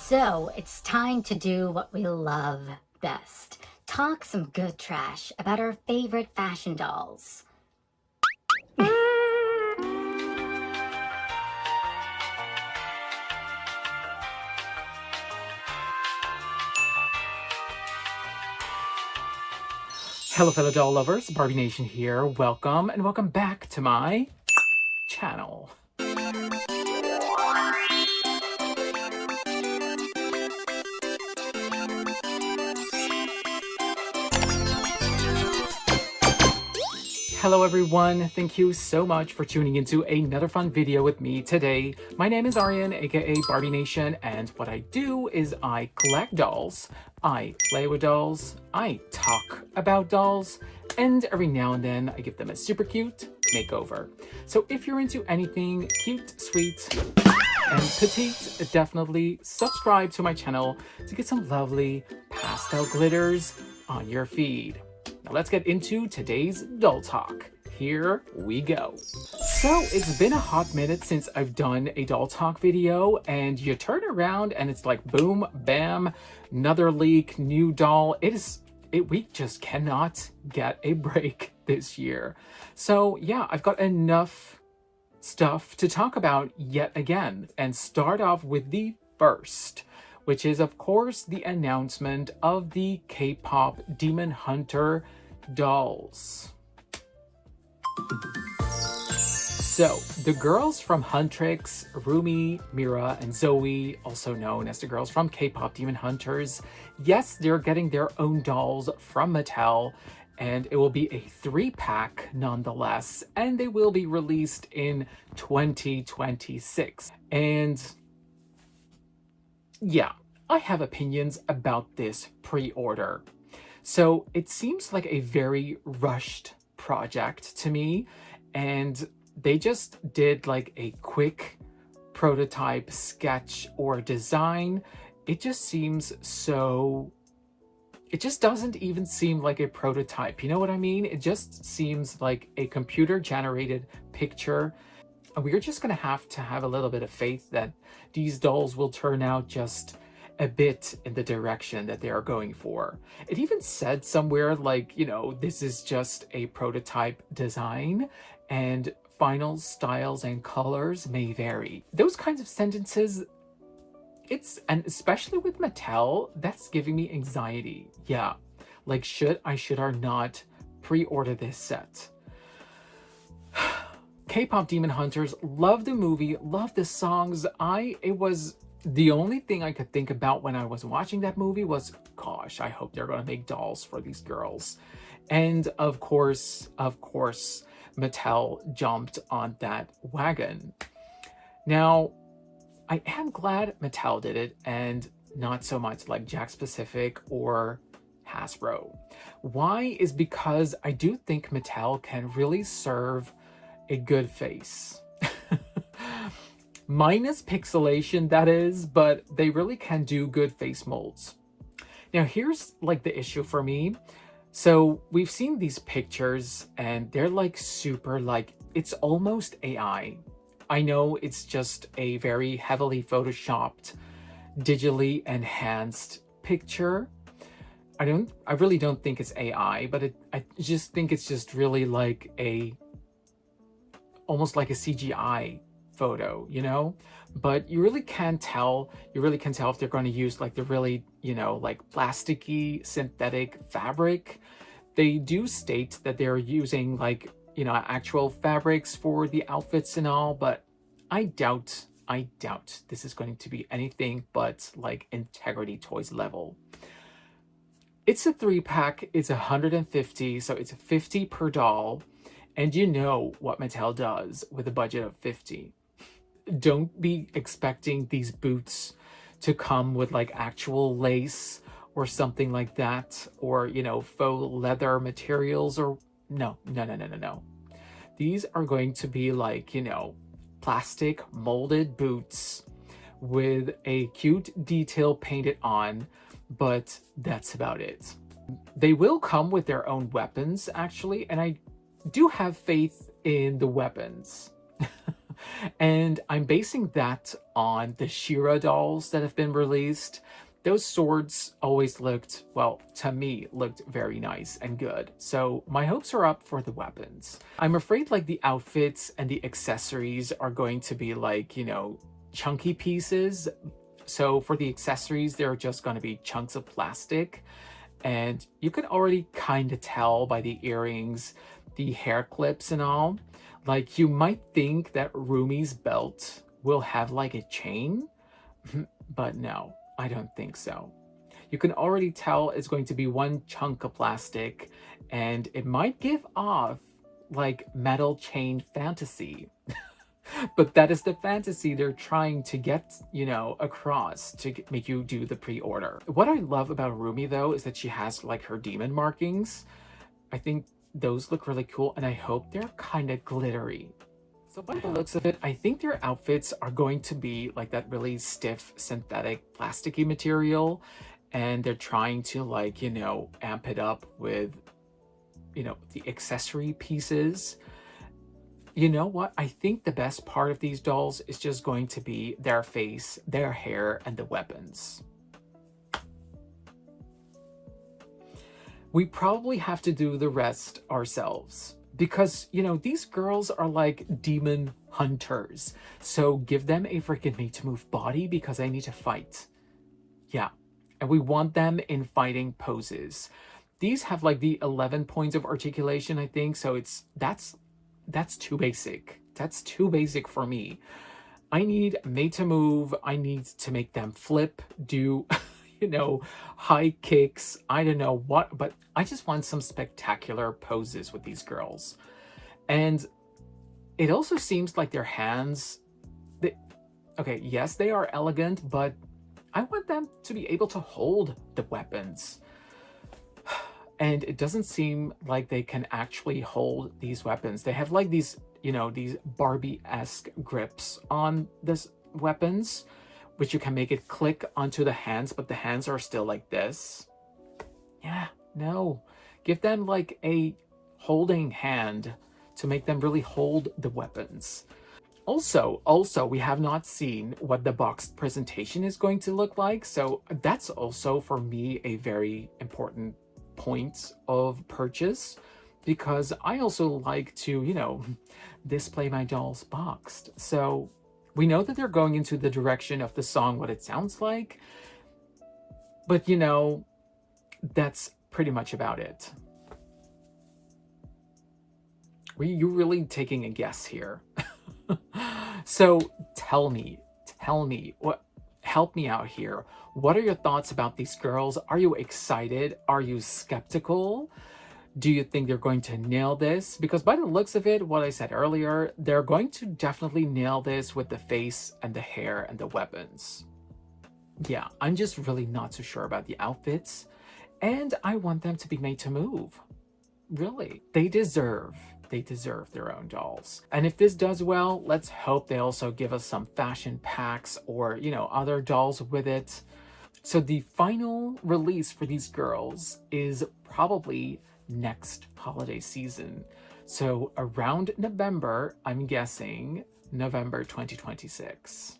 So it's time to do what we love best. Talk some good trash about our favorite fashion dolls. Hello fellow doll lovers, Barbie Nation here. Welcome and welcome back to my channel. Hello everyone, thank you so much for tuning into another fun video with me today. My name is Aryan, aka Barbie Nation, and what I do is I collect dolls, I play with dolls, I talk about dolls, and every now and then I give them a super cute makeover. So if you're into anything cute, sweet, and petite, definitely subscribe to my channel to get some lovely pastel glitters on your feed. Now let's get into today's doll talk. Here we go. So it's been a hot minute since I've done a doll talk video, and you turn around and it's like boom, bam, another leak, new doll. We just cannot get a break this year. So yeah, I've got enough stuff to talk about yet again, and start off with the first, which is of course the announcement of the K-pop Demon Hunter dolls. So the girls from Huntrix, Rumi, Mira and Zoey, also known as the girls from K-pop Demon Hunters, yes, they're getting their own dolls from Mattel, and it will be a 3-pack nonetheless, and they will be released in 2026. And yeah, I have opinions about this pre-order. So it seems like a very rushed project to me, and they just did like a quick prototype sketch or design. It just seems so... It just doesn't even seem like a prototype, you know what I mean? It just seems like a computer-generated picture. And we're just gonna have to have a little bit of faith that these dolls will turn out just a bit in the direction that they are going for. It even said somewhere like, you know, this is just a prototype design and final styles and colors may vary. Those kinds of sentences, and especially with Mattel, that's giving me anxiety. Yeah, like should or not pre-order this set? K-pop Demon Hunters, love the movie, love the songs. It was the only thing I could think about when I was watching that movie was, gosh, I hope they're gonna make dolls for these girls. And of course, Mattel jumped on that wagon. Now, I am glad Mattel did it, and not so much like Jakks Pacific or Hasbro. Why is because I do think Mattel can really serve a good face. Minus pixelation, that is, but they really can do good face molds. Now here's like the issue for me. So we've seen these pictures and they're like super, like it's almost AI. I know it's just a very heavily photoshopped, digitally enhanced picture. I really don't think it's AI, but I just think it's just really like almost like a CGI photo, you know? But you really can tell if they're going to use like the really, you know, like plasticky synthetic fabric. They do state that they're using like, you know, actual fabrics for the outfits and all, but I doubt this is going to be anything but like Integrity Toys level. It's a 3-pack, it's 150, so it's 50 per doll. And you know what Mattel does with a budget of 50. Don't be expecting these boots to come with like actual lace or something like that, or, you know, faux leather materials, or no. These are going to be like, you know, plastic molded boots with a cute detail painted on, but that's about it. They will come with their own weapons actually, and I do have faith in the weapons. And I'm basing that on the Shira dolls that have been released. Those swords always looked, well, to me, looked very nice and good. So my hopes are up for the weapons. I'm afraid like the outfits and the accessories are going to be like, you know, chunky pieces. So for the accessories, they're just going to be chunks of plastic. And you can already kind of tell by the earrings, the hair clips and all. Like you might think that Rumi's belt will have like a chain, but no, I don't think so. You can already tell it's going to be one chunk of plastic, and it might give off like metal chain fantasy. But that is the fantasy they're trying to get, you know, across to make you do the pre-order. What I love about Rumi though is that she has like her demon markings. I think those look really cool, and I hope they're kind of glittery. So by the looks of it, I think their outfits are going to be like that really stiff, synthetic, plasticky material. And they're trying to like, you know, amp it up with, you know, the accessory pieces. You know what? I think the best part of these dolls is just going to be their face, their hair, and the weapons. We probably have to do the rest ourselves. Because, you know, these girls are like demon hunters. So give them a freaking made-to-move body because they need to fight. Yeah. And we want them in fighting poses. These have like the 11 points of articulation, I think. So that's too basic. That's too basic for me. I need made-to-move. I need to make them flip, do... you know, high kicks, I don't know what, but I just want some spectacular poses with these girls. And it also seems like their hands, okay, yes, they are elegant, but I want them to be able to hold the weapons. And it doesn't seem like they can actually hold these weapons. They have like these, you know, these Barbie-esque grips on this weapons, which you can make it click onto the hands, but the hands are still like this. Yeah, no. Give them like a holding hand to make them really hold the weapons. Also, we have not seen what the boxed presentation is going to look like. So that's also for me a very important point of purchase, because I also like to, you know, display my dolls boxed. So we know that they're going into the direction of the song, what it sounds like. But, you know, that's pretty much about it. Were you really taking a guess here? So tell me, help me out here. What are your thoughts about these girls? Are you excited? Are you skeptical? Do you think they're going to nail this? Because by the looks of it, what I said earlier, they're going to definitely nail this with the face and the hair and the weapons. Yeah, I'm just really not so sure about the outfits. And I want them to be made to move. Really. They deserve their own dolls. And if this does well, let's hope they also give us some fashion packs or, you know, other dolls with it. So the final release for these girls is probably next holiday season. So around November, I'm guessing November 2026.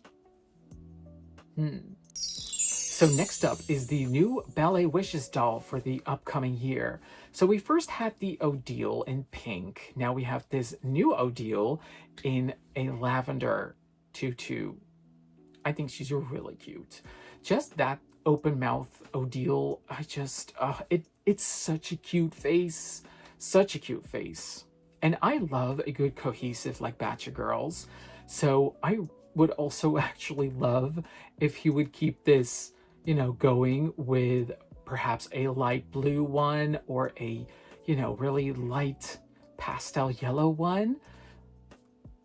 So next up is the new Ballet Wishes doll for the upcoming year. So we first had the Odile in pink. Now we have this new Odile in a lavender tutu. I think she's really cute. Just that open mouth Odile, it's such a cute face. Such a cute face. And I love a good cohesive like batch of girls. So I would also actually love if he would keep this, you know, going with perhaps a light blue one or a, you know, really light pastel yellow one.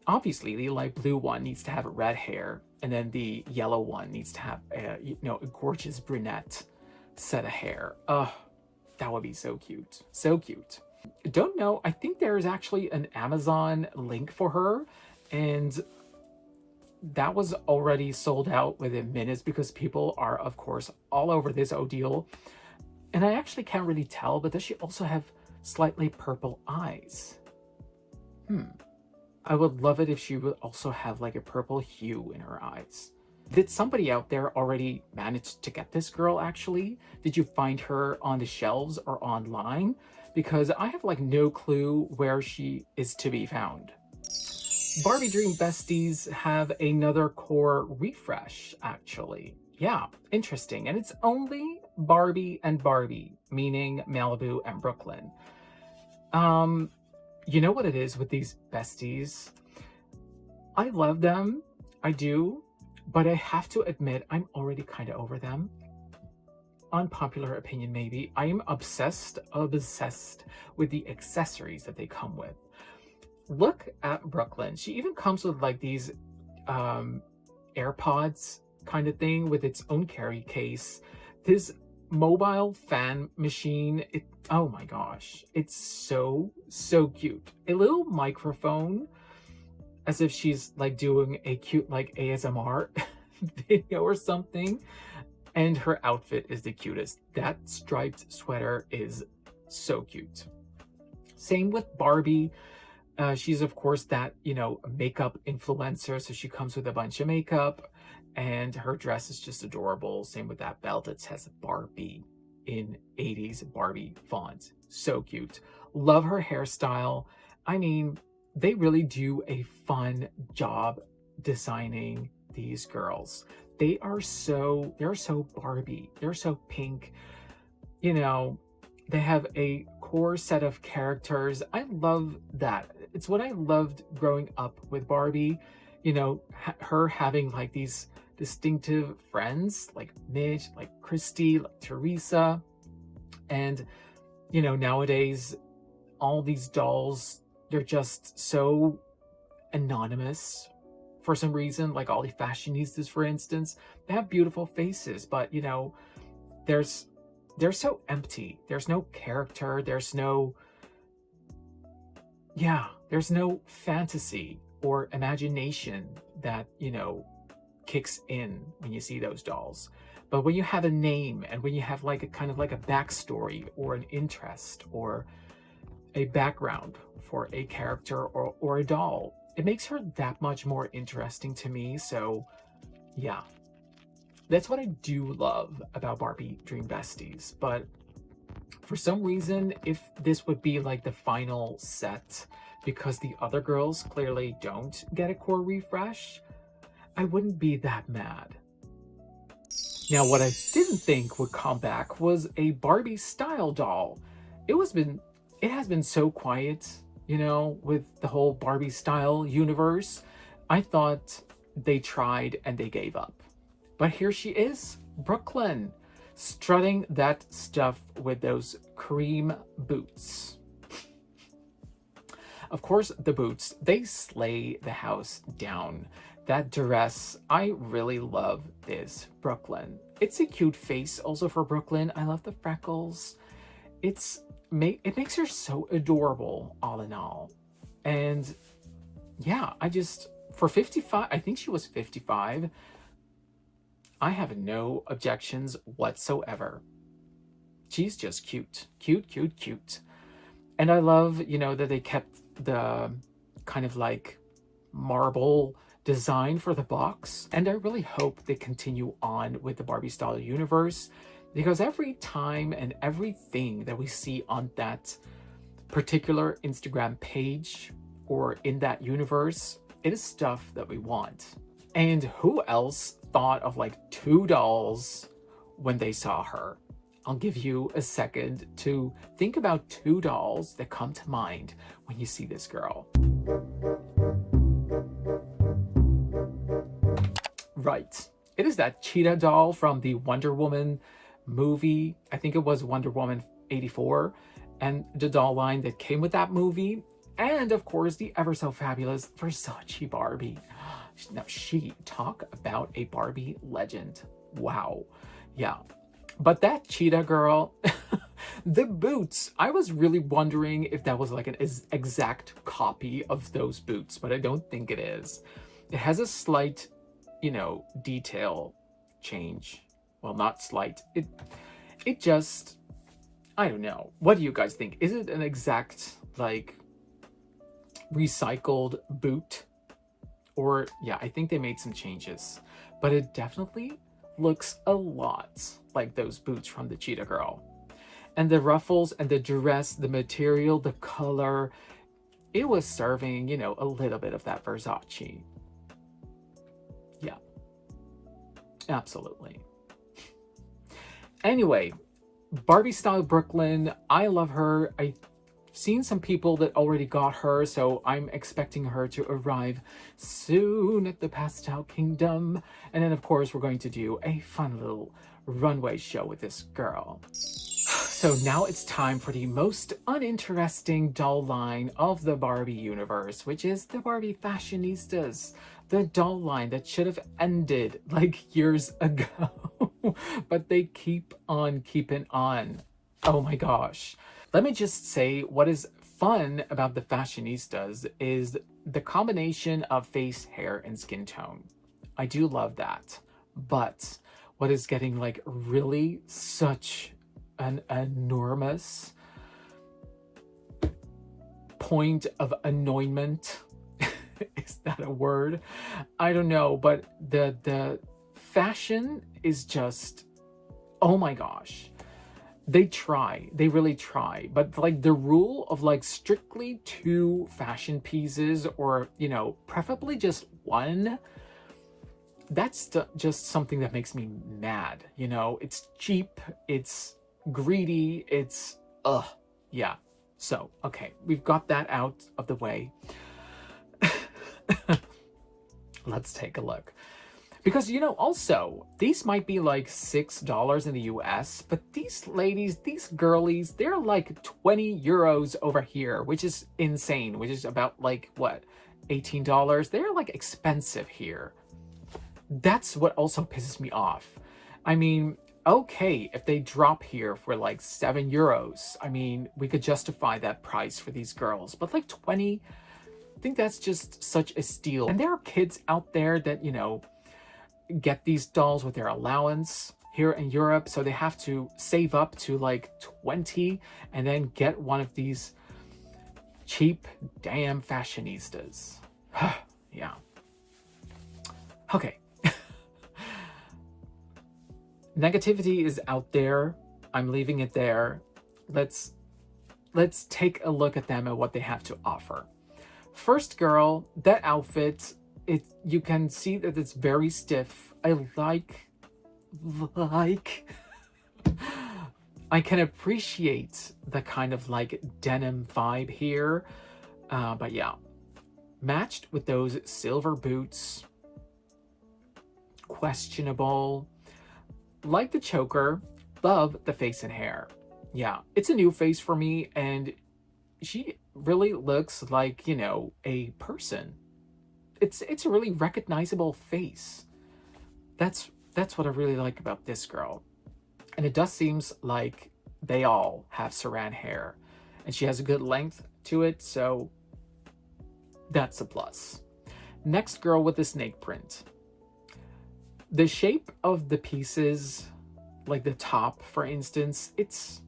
Obviously, the light blue one needs to have red hair, and then the yellow one needs to have a, you know, a gorgeous brunette set of hair. Oh, that would be so cute. So cute. Don't know. I think there is actually an Amazon link for her, and that was already sold out within minutes because people are, of course, all over this Odile. And I actually can't really tell, but does she also have slightly purple eyes? I would love it if she would also have like a purple hue in her eyes. Did somebody out there already manage to get this girl actually? Did you find her on the shelves or online? Because I have like no clue where she is to be found. Barbie Dream Besties have another core refresh, actually. Yeah, interesting. And it's only Barbie and Barbie, meaning Malibu and Brooklyn. You know what it is with these besties? I love them, I do, but I have to admit I'm already kind of over them. Unpopular opinion maybe. I am obsessed with the accessories that they come with. Look at Brooklyn. She even comes with like these AirPods kind of thing with its own carry case. This mobile fan machine, oh my gosh, it's so cute. A little microphone, as if she's like doing a cute like ASMR video or something. And her outfit is the cutest. That striped sweater is so cute. Same with Barbie. She's of course that, you know, makeup influencer, so she comes with a bunch of makeup and her dress is just adorable. Same with that belt that says Barbie in 80s Barbie font. So cute. Love her hairstyle. I mean, they really do a fun job designing these girls. They're so Barbie. They're so pink. You know, they have a core set of characters. I love that. It's what I loved growing up with Barbie. You know, her having like these distinctive friends like Midge, like Christy, like Teresa. And, you know, nowadays, all these dolls, they're just so anonymous for some reason. Like all the fashionistas, for instance, they have beautiful faces, but, you know, they're so empty. There's no character. There's no fantasy or imagination that, you know, kicks in when you see those dolls. But when you have a name and when you have like a kind of like a backstory or an interest or a background for a character or a doll, it makes her that much more interesting to me. So yeah, that's what I do love about Barbie Dream Besties. But for some reason, if this would be like the final set, because the other girls clearly don't get a core refresh, I wouldn't be that mad. Now, what I didn't think would come back was a Barbiestyle doll. It has been so quiet, you know, with the whole Barbiestyle universe. I thought they tried and they gave up. But here she is, Brooklyn, strutting that stuff with those cream boots. Of course, the boots, they slay the house down. That dress, I really love this Brooklyn. It's a cute face also for Brooklyn. I love the freckles. It makes her so adorable all in all. And yeah, for 55, I think she was 55, I have no objections whatsoever. She's just cute. Cute. And I love, you know, that they kept the kind of like marble design for the box. And I really hope they continue on with the Barbiestyle universe, because every time and everything that we see on that particular Instagram page or in that universe, it is stuff that we want. And who else thought of like two dolls when they saw her? I'll give you a second to think about two dolls that come to mind when you see this girl. Right. It is that cheetah doll from the Wonder Woman movie. I think it was Wonder Woman 84, and the doll line that came with that movie. And of course, the ever so fabulous Versace Barbie. Now, talk about a Barbie legend. Wow. Yeah. But that cheetah girl, the boots, I was really wondering if that was like an exact copy of those boots, but I don't think it is. It has a slight, you know, detail change. Well, not slight. It just, I don't know. What do you guys think? Is it an exact, like, recycled boot. Or yeah, I think they made some changes, but it definitely looks a lot like those boots from the Cheetah Girl. And the ruffles and the dress, the material, the color, it was serving, you know, a little bit of that Versace. Yeah, absolutely. Anyway, Barbiestyle Brooklyn, I love her. I've seen some people that already got her, so I'm expecting her to arrive soon at the Pastel Kingdom. And then, of course, we're going to do a fun little runway show with this girl. So now it's time for the most uninteresting doll line of the Barbie universe, which is the Barbie Fashionistas. The doll line that should have ended like years ago, but they keep on keeping on. Oh my gosh. Let me just say what is fun about the Fashionistas is the combination of face, hair, and skin tone. I do love that. But what is getting like really such an enormous point of annoyment. Is that a word? I don't know, but the fashion is just, oh my gosh. They really try, but like the rule of like strictly 2 fashion pieces, or, you know, preferably just 1, that's just something that makes me mad. You know, it's cheap, it's greedy, it's yeah. So okay, we've got that out of the way. Let's take a look, because, you know, also these might be like $6 in the US, but these ladies, these girlies, they're like 20 euros over here, which is insane, which is about like what, $18. They're like expensive here. That's what also pisses me off. I mean, okay, if they drop here for like 7 euros, I mean, we could justify that price for these girls, but like 20, I think that's just such a steal. And there are kids out there that, you know, get these dolls with their allowance here in Europe, so they have to save up to like 20 and then get one of these cheap damn fashionistas. Yeah. Okay. Negativity is out there. I'm leaving it there. Let's take a look at them and what they have to offer. First girl, that outfit, you can see that it's very stiff. I can appreciate the kind of like denim vibe here. But yeah, matched with those silver boots, questionable. Like the choker, love the face and hair. Yeah, it's a new face for me, and she really looks like, you know, a person. It's a really recognizable face. That's what I really like about this girl. And it does seems like they all have saran hair, and she has a good length to it, so that's a plus. Next girl with the snake print. The shape of the pieces, like the top, for instance, it's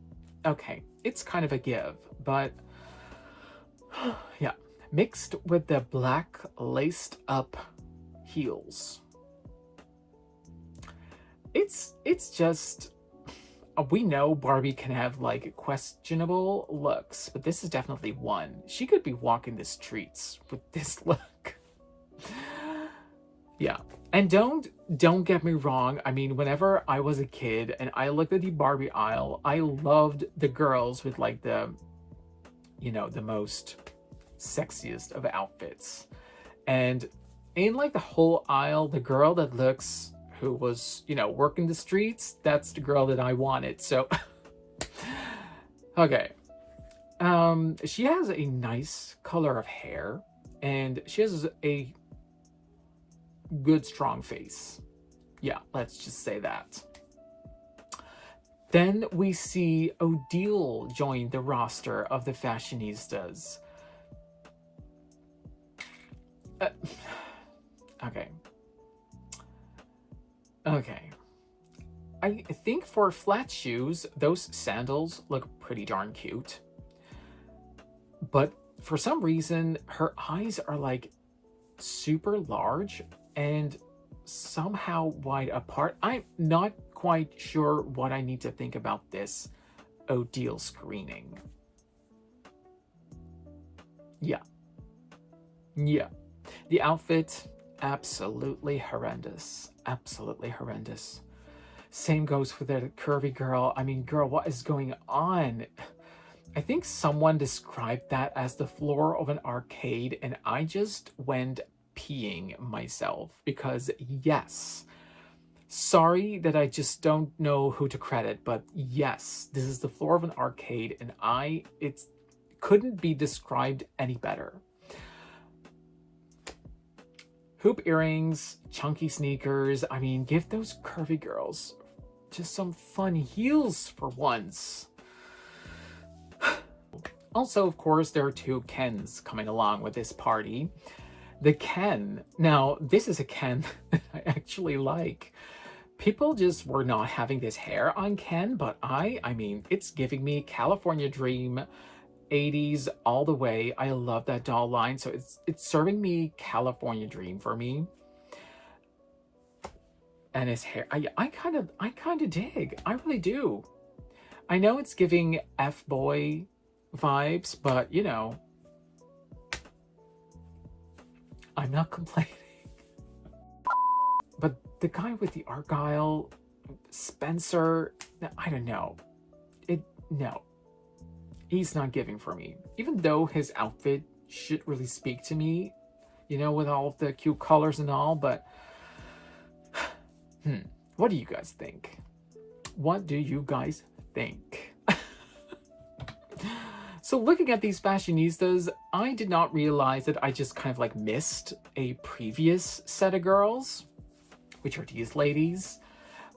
okay. It's kind of a give, but yeah. Mixed with the black laced up heels. It's just, we know Barbie can have like questionable looks, but this is definitely one. She could be walking the streets with this look. Yeah. And don't get me wrong. I mean, whenever I was a kid and I looked at the Barbie aisle, I loved the girls with like the, you know, the most sexiest of outfits. And in like the whole aisle, the girl that looks, who was, you know, working the streets, that's the girl that I wanted. So okay. She has a nice color of hair, and she has a good strong face. Yeah, let's just say that. Then we see Odile join the roster of the Fashionistas. Okay. I think for flat shoes, those sandals look pretty darn cute. But for some reason, her eyes are like super large and somehow wide apart. I'm not quite sure what I need to think about this Odile screening. Yeah. The outfit, absolutely horrendous. Absolutely horrendous. Same goes for the curvy girl. I mean, girl, what is going on? I think someone described that as the floor of an arcade, and I just went peeing myself because, yes, sorry that I just don't know who to credit, but yes, this is the floor of an arcade, and it couldn't be described any better. Hoop earrings, chunky sneakers. I mean, give those curvy girls just some fun heels for once. Also, of course, there are two Kens coming along with this party. The Ken, now this is a Ken that I actually like. People just were not having this hair on Ken, but I mean, it's giving me California Dream, 80s all the way. I love that doll line, so it's serving me California Dream for me. And his hair, I kind of dig. I really do. I know it's giving F-boy vibes, but you know, I'm not complaining. But the guy with the Argyle, Spencer, I don't know. No. He's not giving for me. Even though his outfit should really speak to me, you know, with all of the cute colors and all, but what do you guys think? What do you guys think? So looking at these fashionistas, I did not realize that I just kind of like missed a previous set of girls, which are these ladies.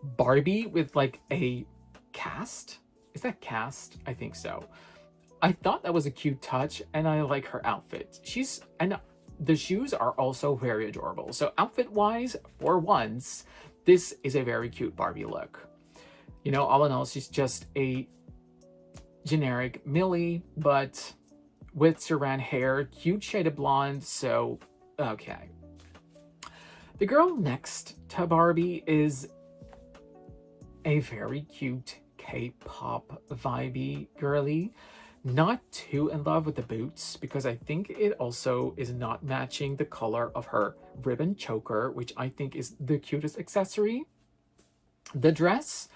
Barbie with like a cast. Is that cast? I think so. I thought that was a cute touch, and I like her outfit. And the shoes are also very adorable. So outfit-wise, for once, this is a very cute Barbie look. You know, all in all, she's just a generic Millie, but with Saran hair, cute shade of blonde, so okay. The girl next to Barbie is a very cute K-pop vibey girly. Not too in love with the boots because I think it also is not matching the color of her ribbon choker, which I think is the cutest accessory. The dress,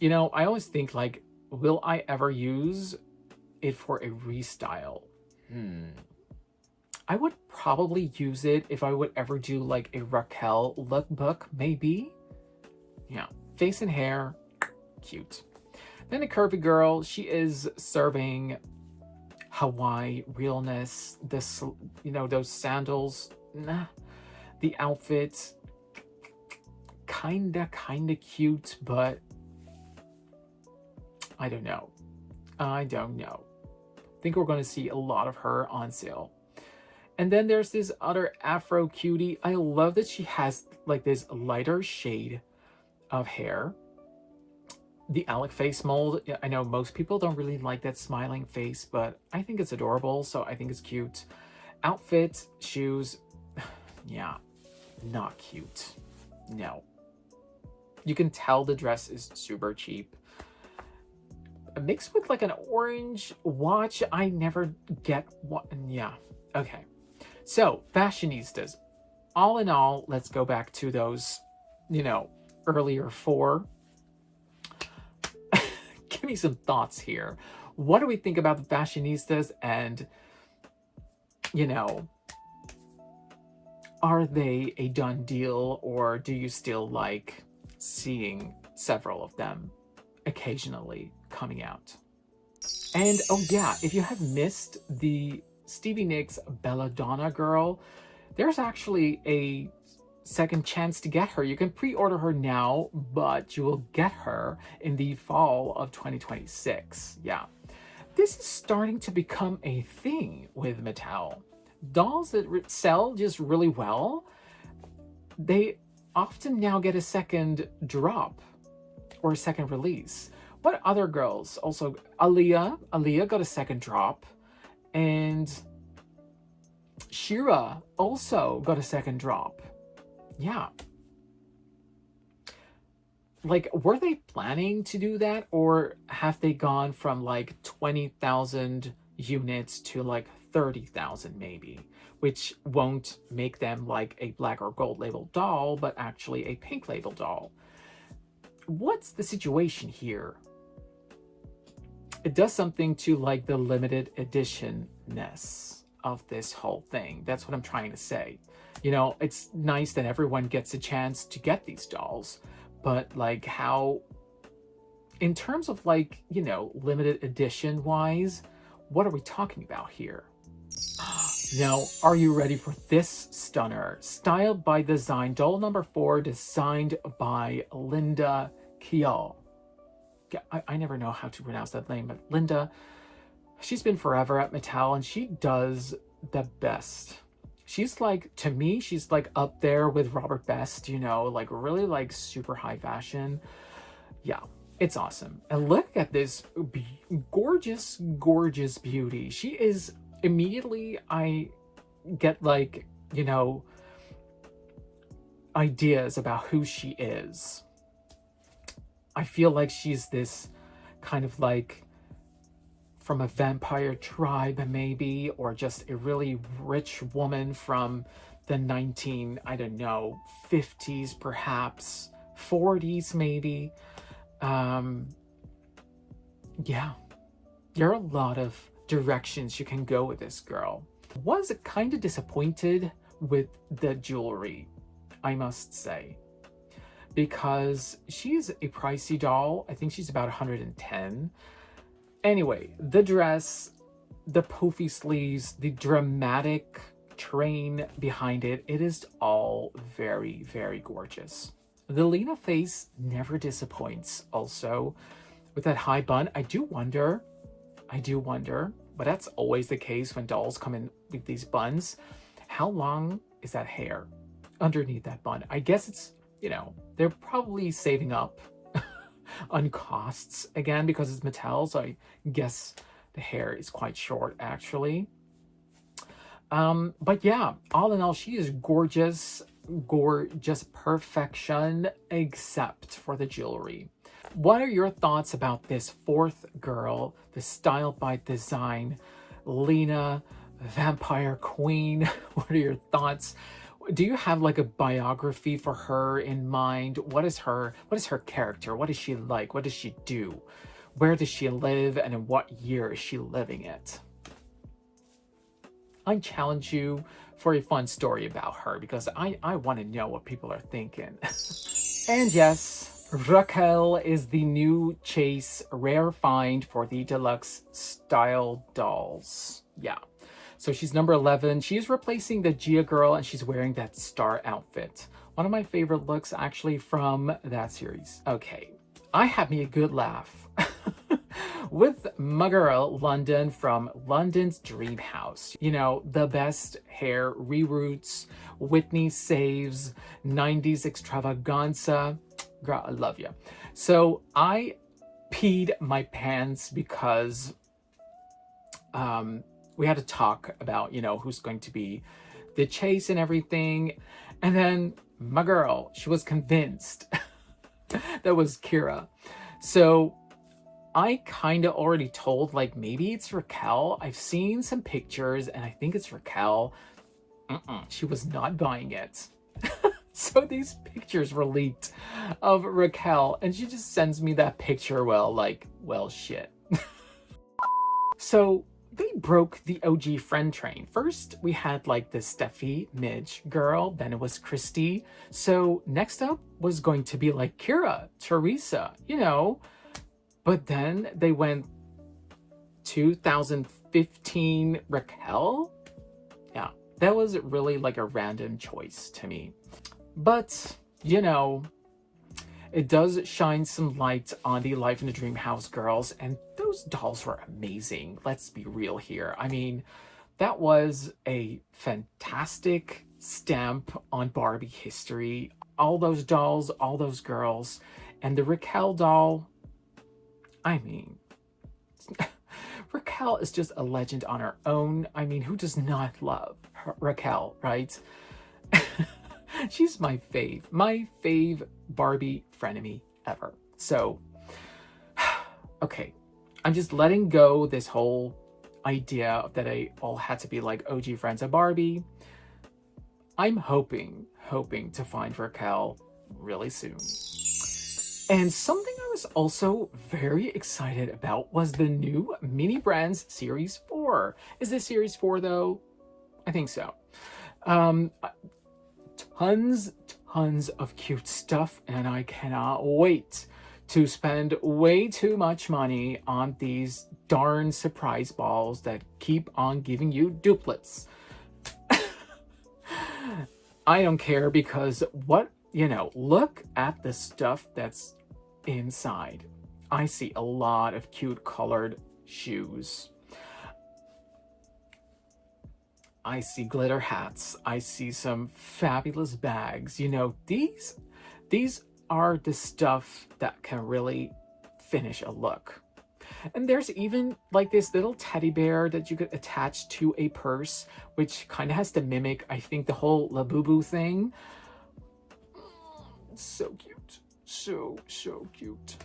You know, I always think like, will I ever use it for a restyle? I would probably use it if I would ever do like a Raquelle lookbook, maybe. Yeah, face and hair, cute. Then a curvy girl, she is serving Hawaii realness. This, you know, those sandals, nah. The outfit, kinda cute, but I don't know. I think we're going to see a lot of her on sale. And then there's this other Afro cutie. I love that she has like this lighter shade of hair. The Alec face mold. I know most people don't really like that smiling face, but I think it's adorable, so I think it's cute. Outfit, shoes, yeah, not cute. No. You can tell the dress is super cheap. Mixed with like an orange watch, I never get what. Yeah, okay. So, fashionistas. All in all, let's go back to those, you know, earlier four. Give me some thoughts here. What do we think about the fashionistas, and, you know, are they a done deal, or do you still like seeing several of them occasionally coming out? And oh yeah, if you have missed the Stevie Nicks Belladonna girl, there's actually a second chance to get her. You can pre-order her now, but you will get her in the fall of 2026. Yeah, this is starting to become a thing with Mattel. Dolls that sell just really well, they often now get a second drop or a second release, What other girls? Also, Aaliyah got a second drop. And Shira also got a second drop. Yeah. Like, were they planning to do that? Or have they gone from like 20,000 units to like 30,000 maybe? Which won't make them like a black or gold label doll, but actually a pink label doll. What's the situation here? It does something to like the limited edition-ness of this whole thing. That's what I'm trying to say. You know, it's nice that everyone gets a chance to get these dolls, but like how, in terms of like, you know, limited edition wise, what are we talking about here? Now, are you ready for this stunner? Styled by Design, doll number 4, designed by Linda Kiel. Yeah, I never know how to pronounce that name, but Linda, she's been forever at Mattel and she does the best. She's like, to me, she's like up there with Robert Best, you know, like really like super high fashion. Yeah, it's awesome. And look at this gorgeous, gorgeous beauty. She is immediately, I get like, you know, ideas about who she is. I feel like she's this kind of like from a vampire tribe maybe, or just a really rich woman from the I don't know, 50s perhaps, 40s maybe. Yeah, there are a lot of directions you can go with this girl. Was kind of disappointed with the jewelry, I must say, because she's a pricey doll. I think she's about 110. Anyway, the dress, the poofy sleeves, the dramatic train behind it, it is all very, very gorgeous. The Lena face never disappoints also. With that high bun, I do wonder, but that's always the case when dolls come in with these buns. How long is that hair underneath that bun? I guess it's, you know, they're probably saving up on costs again because it's Mattel, so I guess the hair is quite short actually. But yeah, all in all, she is gorgeous, gorgeous perfection, except for the jewelry. What are your thoughts about this fourth girl, the Style by Design, Lena, Vampire Queen? What are your thoughts? Do you have like a biography for her in mind? What is her character? What is she like? What does she do? Where does she live? And in what year is she living it? I challenge you for a fun story about her because I want to know what people are thinking. And yes, Raquelle is the new Chase rare find for the Deluxe style dolls. Yeah. So she's number 11. She's replacing the Gia girl and she's wearing that star outfit. One of my favorite looks actually from that series. Okay, I had me a good laugh with my girl London from London's Dream House. You know, the best hair reroots, Whitney saves, 90s extravaganza. Girl, I love you. So I peed my pants because we had to talk about, you know, who's going to be the Chase and everything. And then my girl, she was convinced that was Kira. So I kind of already told, like, maybe it's Raquelle. I've seen some pictures and I think it's Raquelle. She was not buying it. So these pictures were leaked of Raquelle and she just sends me that picture. Well, shit. So they broke the OG friend train. First, we had like the Steffi Midge girl, then it was Christy. So next up was going to be like Kira, Teresa, you know. But then they went 2015 Raquelle. Yeah, that was really like a random choice to me. But, you know, it does shine some light on the Life in the Dream House girls, and those dolls were amazing. Let's be real here. I mean, that was a fantastic stamp on Barbie history. All those dolls, all those girls, and the Raquelle doll, I mean, Raquelle is just a legend on her own. I mean, who does not love Raquelle, right? She's my fave Barbie frenemy ever. So, okay, I'm just letting go this whole idea that they all had to be like OG friends of Barbie. I'm hoping to find Raquelle really soon. And something I was also very excited about was the new Mini Brands Series 4. Is this Series 4 though? I think so. Tons of cute stuff, and I cannot wait to spend way too much money on these darn surprise balls that keep on giving you duplets. I don't care, because look at the stuff that's inside. I see a lot of cute colored shoes. I see glitter hats. I see some fabulous bags. These are the stuff that can really finish a look. And there's even like this little teddy bear that you could attach to a purse, which kind of has to mimic, I think, the whole Labubu thing. So cute. So cute.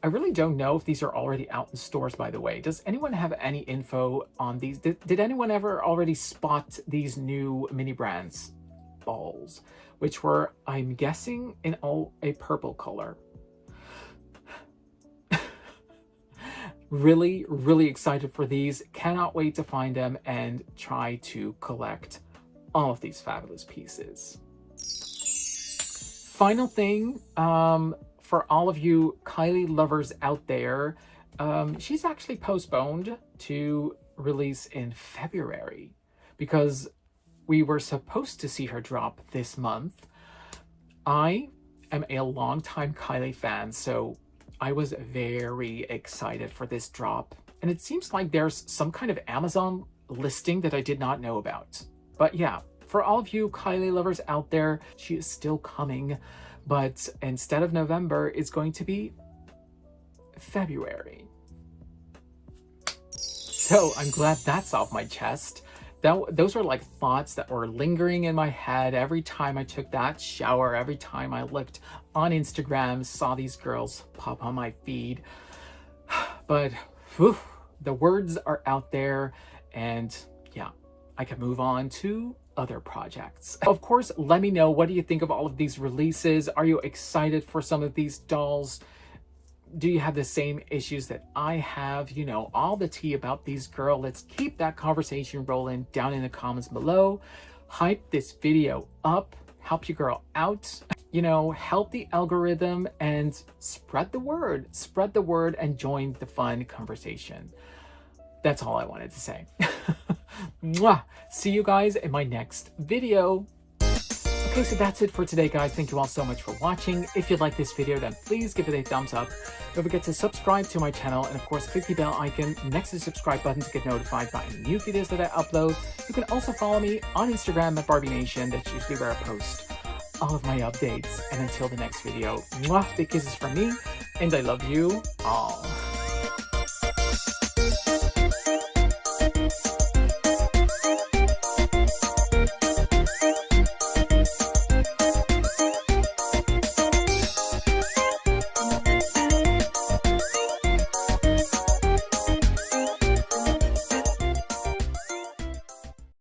I really don't know if these are already out in stores, by the way. Does anyone have any info on these? Did anyone ever already spot these new Mini Brands balls, which were, I'm guessing, in a purple color? Really excited for these. Cannot wait to find them and try to collect all of these fabulous pieces. Final thing, for all of you Kylie lovers out there, she's actually postponed to release in February because we were supposed to see her drop this month. I am a longtime Kylie fan, so I was very excited for this drop. And it seems like there's some kind of Amazon listing that I did not know about. But yeah, for all of you Kylie lovers out there, she is still coming. But instead of November, it's going to be February. So I'm glad that's off my chest. Those were like thoughts that were lingering in my head every time I took that shower, every time I looked on Instagram, saw these girls pop on my feed. But whew, the words are out there, and yeah, I can move on to other projects. Of course, let me know, what do you think of all of these releases? Are you excited for some of these dolls? Do you have the same issues that I have? All the tea about these girls. Let's keep that conversation rolling down in the comments below. Hype this video up, help your girl out, help the algorithm, and spread the word and join the fun conversation. That's all I wanted to say. Mwah! See you guys in my next video. Okay, so that's it for today, guys. Thank you all so much for watching. If you like this video, then please give it a thumbs up. Don't forget to subscribe to my channel, and of course, click the bell icon next to the subscribe button to get notified by any new videos that I upload. You can also follow me on Instagram at Barbie Nation. That's usually where I post all of my updates. And until the next video, mwah, big kisses from me, and I love you all.